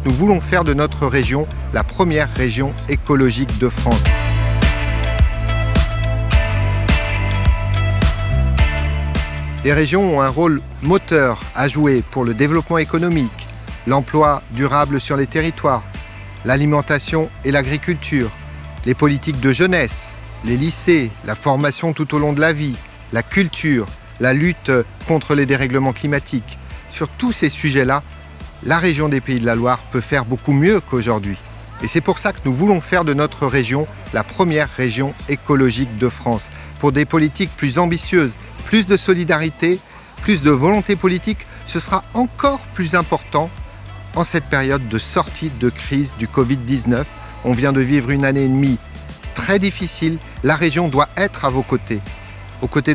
nous voulons faire de notre région la première région écologique de France. Les régions ont un rôle moteur à jouer pour le développement économique, l'emploi durable sur les territoires, l'alimentation et l'agriculture, les politiques de jeunesse, les lycées, la formation tout au long de la vie, la culture, la lutte contre les dérèglements climatiques. Sur tous ces sujets-là, la région des Pays de la Loire peut faire beaucoup mieux qu'aujourd'hui. Et c'est pour ça que nous voulons faire de notre région la première région écologique de France, pour des politiques plus ambitieuses, plus de solidarité, plus de volonté politique. Ce sera encore plus important en cette période de sortie de crise du Covid-19. On vient de vivre une année et demie très difficile. La région doit être à vos côtés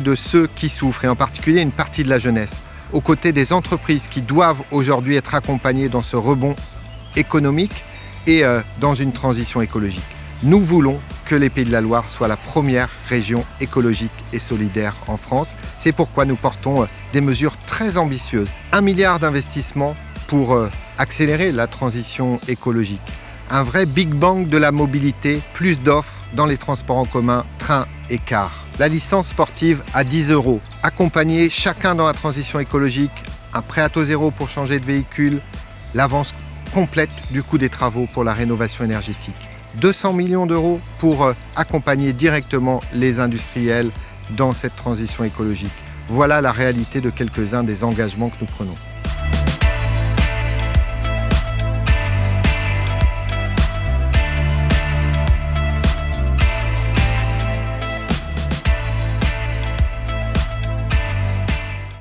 de ceux qui souffrent, et en particulier une partie de la jeunesse, aux côtés des entreprises qui doivent aujourd'hui être accompagnées dans ce rebond économique et dans une transition écologique. Nous voulons que les Pays de la Loire soient la première région écologique et solidaire en France. C'est pourquoi nous portons des mesures très ambitieuses. 1 milliard d'investissements pour accélérer la transition écologique. Un vrai Big Bang de la mobilité, plus d'offres dans les transports en commun, trains et cars. La licence sportive à 10 €. Accompagner chacun dans la transition écologique, un prêt à taux zéro pour changer de véhicule, l'avance complète du coût des travaux pour la rénovation énergétique. 200 millions d'euros pour accompagner directement les industriels dans cette transition écologique. Voilà la réalité de quelques-uns des engagements que nous prenons.